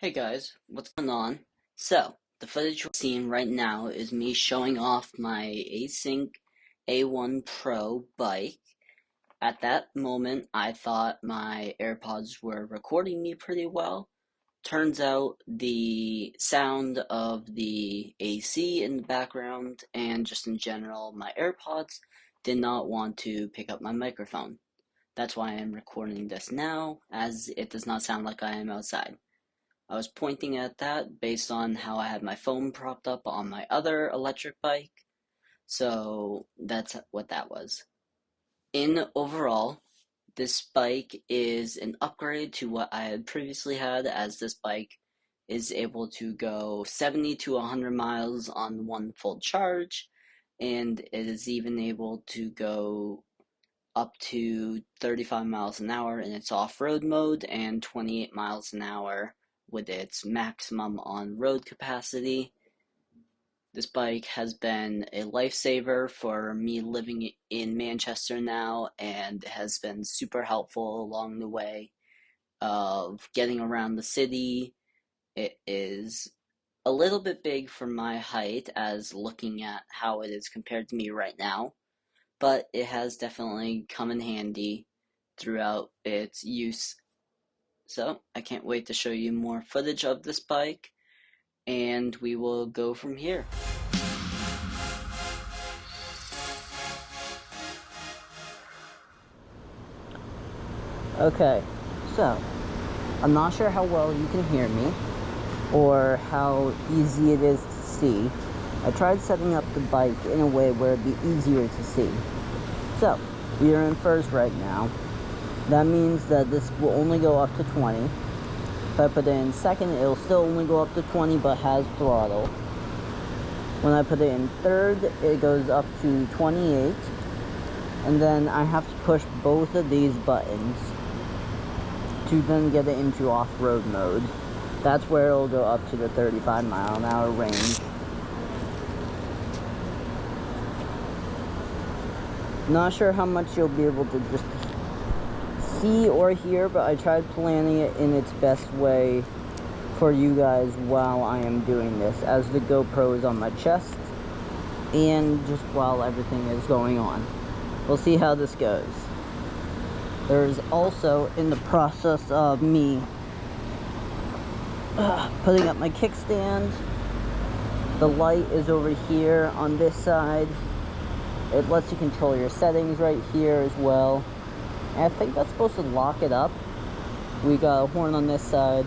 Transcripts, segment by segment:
Hey guys, what's going on? So, the footage we're seeing right now is me showing off my Async A1 Pro bike. At that moment, I thought my AirPods were recording me pretty well. Turns out the sound of the AC in the background and just in general, my AirPods did not want to pick up my microphone. That's why I'm recording this now, as it does not sound like I am outside. I was pointing at that based on how I had my phone propped up on my other electric bike, so that's what that was. In overall, this bike is an upgrade to what I had previously had, as this bike is able to go 70 to 100 miles on one full charge, and it is even able to go up to 35 miles an hour in its off-road mode and 28 miles an hour with its maximum on-road capacity. This bike has been a lifesaver for me living in Manchester now and has been super helpful along the way of getting around the city. It is a little bit big for my height, as looking at how it is compared to me right now, but it has definitely come in handy throughout its use. So I can't wait to show you more footage of this bike, and we will go from here. Okay, so I'm not sure how well you can hear me or how easy it is to see. I tried setting up the bike in a way where it'd be easier to see. So, we are in first right now. That means that this will only go up to 20. If I put it in second, it'll still only go up to 20 but has throttle. When I put it in third, it goes up to 28. And then I have to push both of these buttons to then get it into off-road mode. That's where it'll go up to the 35-mile-an-hour range. Not sure how much you'll be able to just see or hear, but I tried planning it in its best way for you guys while I am doing this, as the GoPro is on my chest and just while everything is going on. We'll see how this goes. There's also, in the process of me putting up my kickstand, the light is over here on this side. It lets you control your settings right here as well. And I think that's supposed to lock it up. We got a horn on this side.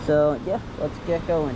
So yeah, let's get going.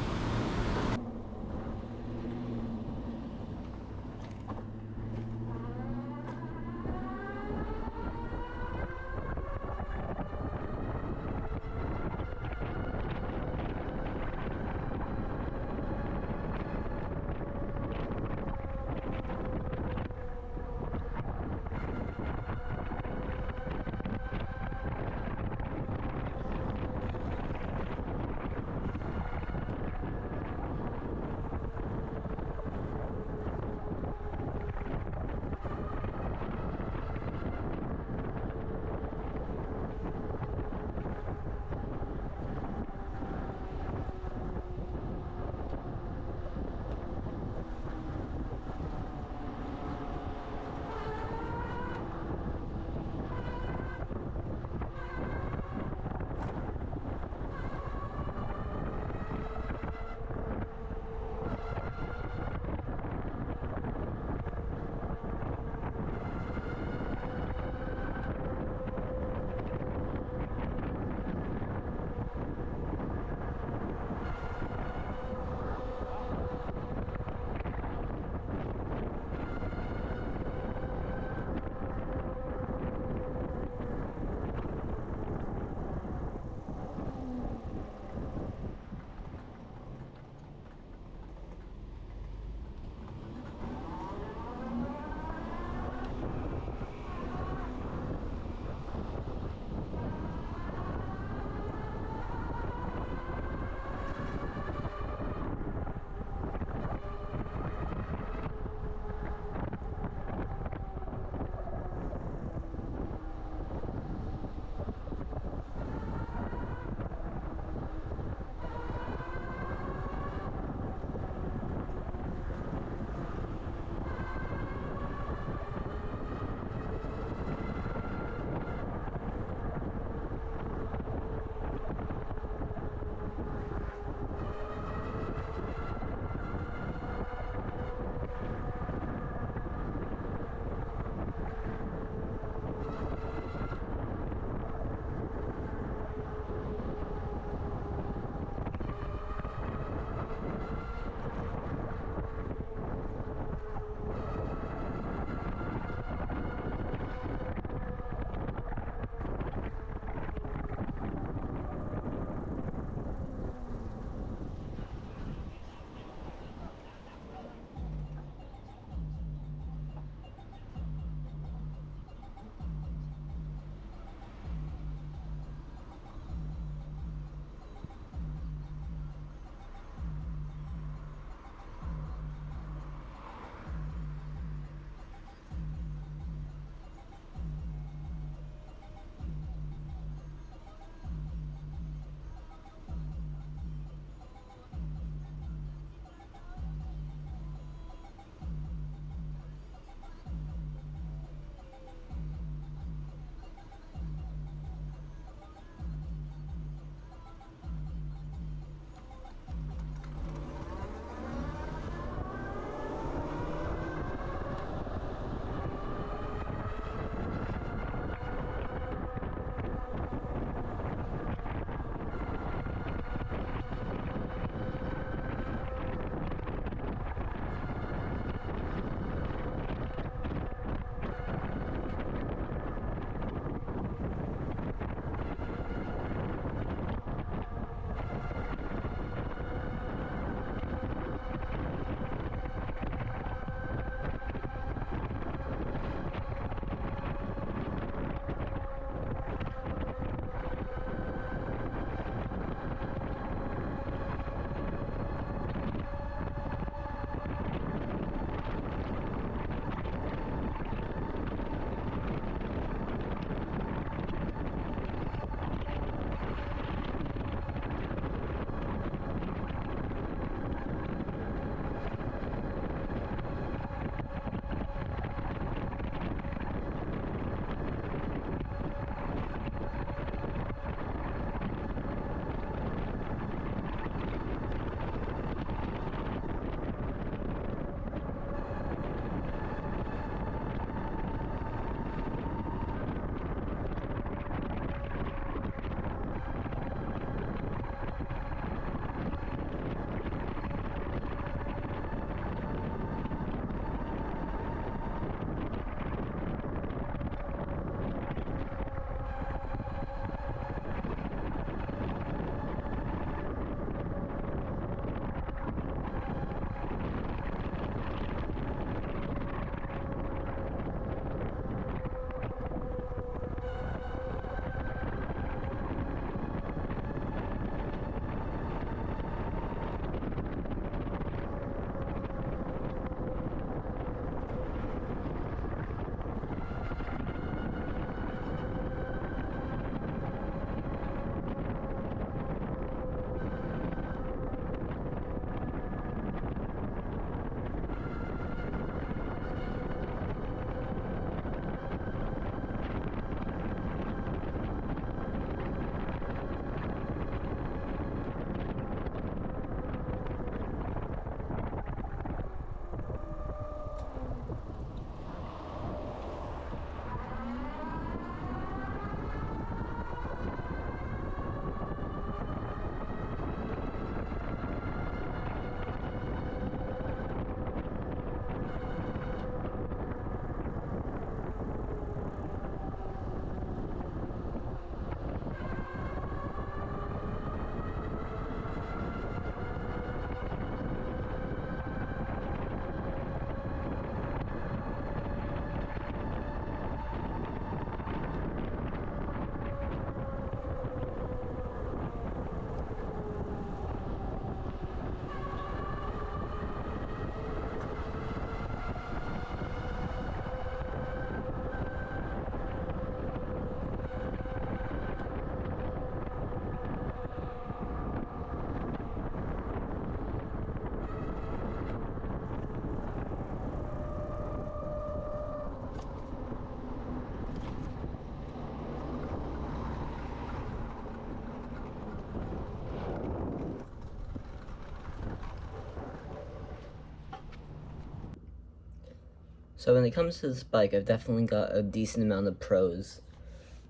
So when it comes to this bike, I've definitely got a decent amount of pros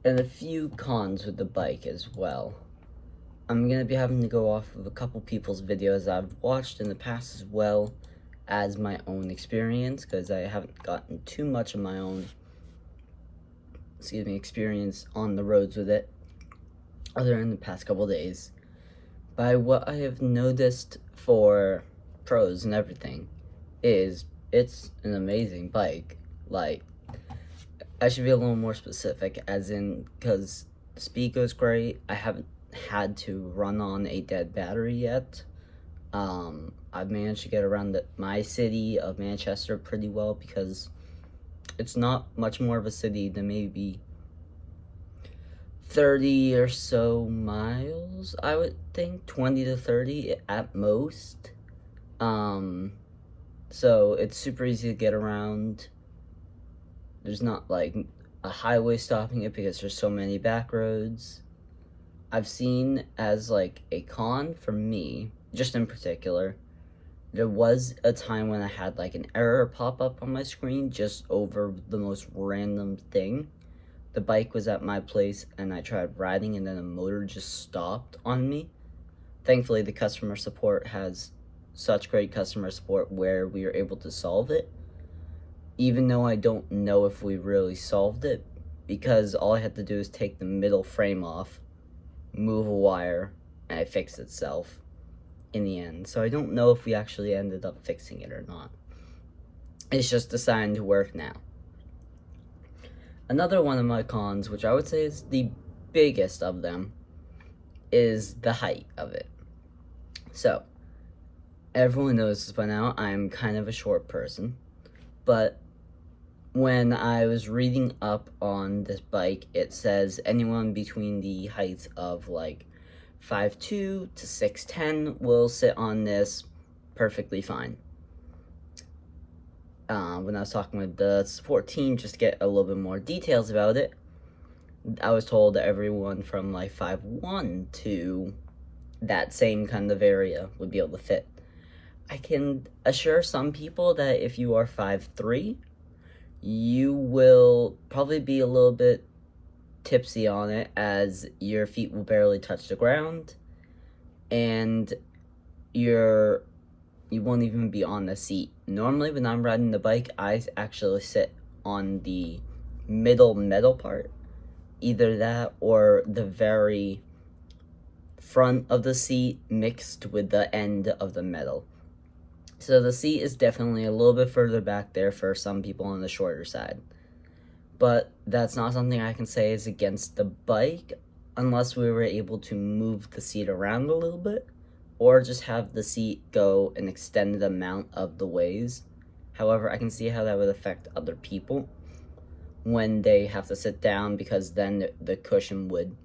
and a few cons with the bike as well. I'm going to be having to go off of a couple people's videos I've watched in the past as well as my own experience, because I haven't gotten too much of my own experience on the roads with it other than the past couple days. By what I have noticed for pros and everything is it's an amazing bike. Like, I should be a little more specific, as in, because the speed goes great. I haven't had to run on a dead battery yet. I've managed to get around my city of Manchester pretty well, because it's not much more of a city than maybe 30 or so miles, I would think, 20 to 30 at most. So it's super easy to get around. There's not like a highway stopping it because there's so many back roads. I've seen as like a con for me, just in particular, there was a time when I had like an error pop up on my screen just over the most random thing. The bike was at my place and I tried riding and then a motor just stopped on me. Thankfully, the customer support has such great customer support where we were able to solve it, even though I don't know if we really solved it, because all I had to do is take the middle frame off, move a wire, and it fixed itself in the end. So I don't know if we actually ended up fixing it or not. It's just designed to work now. Another one of my cons, which I would say is the biggest of them, is the height of it. So, everyone knows this by now, I'm kind of a short person, but when I was reading up on this bike, it says anyone between the heights of like 5'2" to 6'10" will sit on this perfectly fine. When I was talking with the support team just to get a little bit more details about it, I was told that everyone from like 5'1" to that same kind of area would be able to fit. I can assure some people that if you are 5'3", you will probably be a little bit tipsy on it, as your feet will barely touch the ground, and you won't even be on the seat. Normally, when I'm riding the bike, I actually sit on the middle metal part, either that or the very front of the seat mixed with the end of the metal. So the seat is definitely a little bit further back there for some people on the shorter side. But that's not something I can say is against the bike, unless we were able to move the seat around a little bit, or just have the seat go an extended amount of the ways. However, I can see how that would affect other people when they have to sit down, because then the cushion would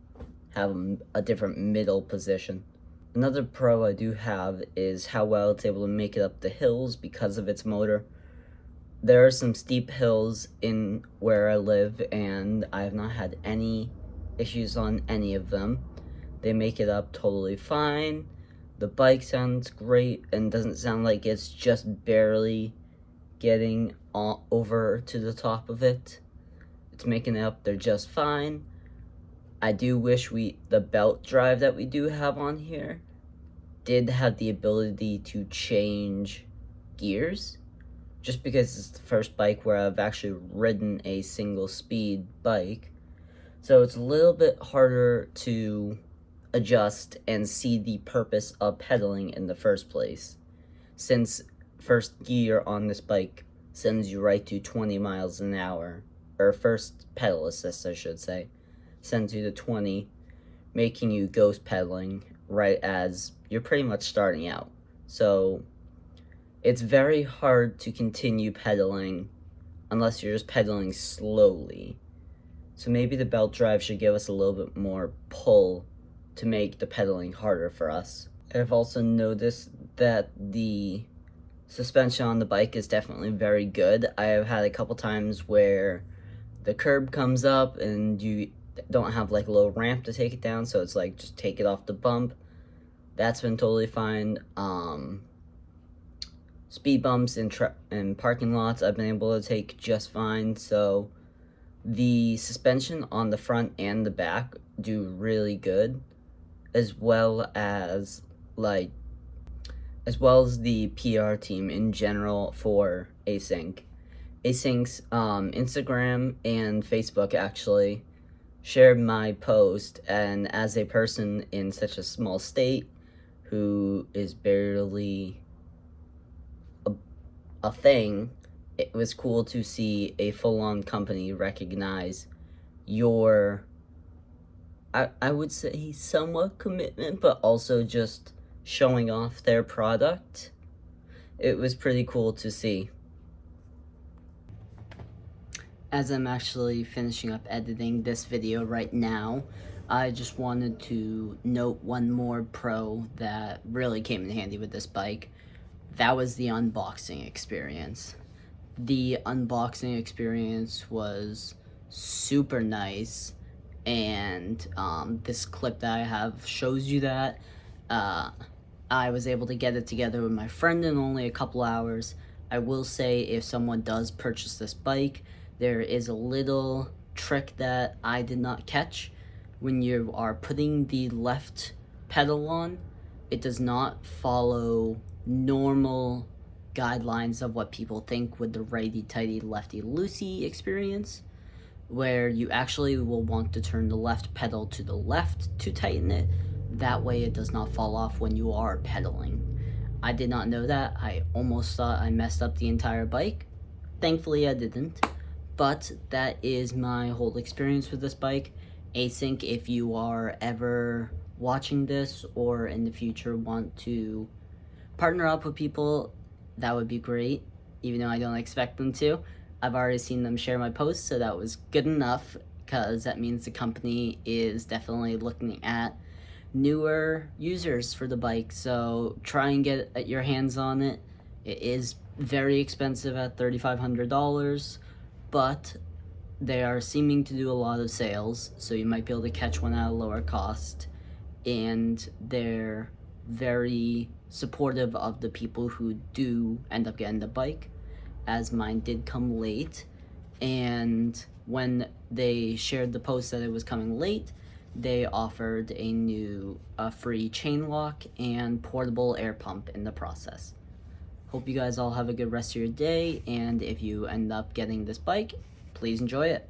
have a different middle position. Another pro I do have is how well it's able to make it up the hills because of its motor. There are some steep hills in where I live, and I have not had any issues on any of them. They make it up totally fine. The bike sounds great and doesn't sound like it's just barely getting over to the top of it. It's making it up there just fine. I do wish the belt drive that we do have on here did have the ability to change gears, just because it's the first bike where I've actually ridden a single speed bike. So it's a little bit harder to adjust and see the purpose of pedaling in the first place, since first gear on this bike sends you right to 20 miles an hour, or first pedal assist I should say, sends you to 20, making you ghost pedaling right as you're pretty much starting out. So it's very hard to continue pedaling unless you're just pedaling slowly. So maybe the belt drive should give us a little bit more pull to make the pedaling harder for us. I've also noticed that the suspension on the bike is definitely very good. I have had a couple times where the curb comes up and you don't have like a little ramp to take it down, so it's like just take it off the bump. That's been totally fine. speed bumps in parking lots I've been able to take just fine. So the suspension on the front and the back do really good, as well as the PR team in general for Async. Async's Instagram and Facebook actually shared my post, and as a person in such a small state who is barely a thing, it was cool to see a full-on company recognize your, I would say, somewhat commitment, but also just showing off their product. It was pretty cool to see. As I'm actually finishing up editing this video right now, I just wanted to note one more pro that really came in handy with this bike. That was the unboxing experience. The unboxing experience was super nice, and this clip that I have shows you that. I was able to get it together with my friend in only a couple hours. I will say, if someone does purchase this bike, there is a little trick that I did not catch. When you are putting the left pedal on, it does not follow normal guidelines of what people think with the righty-tighty, lefty-loosey experience, where you actually will want to turn the left pedal to the left to tighten it. That way it does not fall off when you are pedaling. I did not know that. I almost thought I messed up the entire bike. Thankfully I didn't. But that is my whole experience with this bike. Async, if you are ever watching this or in the future want to partner up with people, that would be great, even though I don't expect them to. I've already seen them share my posts, so that was good enough, because that means the company is definitely looking at newer users for the bike. So try and get your hands on it. It is very expensive at $3,500, but they are seeming to do a lot of sales, so you might be able to catch one at a lower cost, and they're very supportive of the people who do end up getting the bike, as mine did come late. And when they shared the post that it was coming late, they offered a free chain lock and portable air pump in the process. Hope you guys all have a good rest of your day, and if you end up getting this bike, please enjoy it.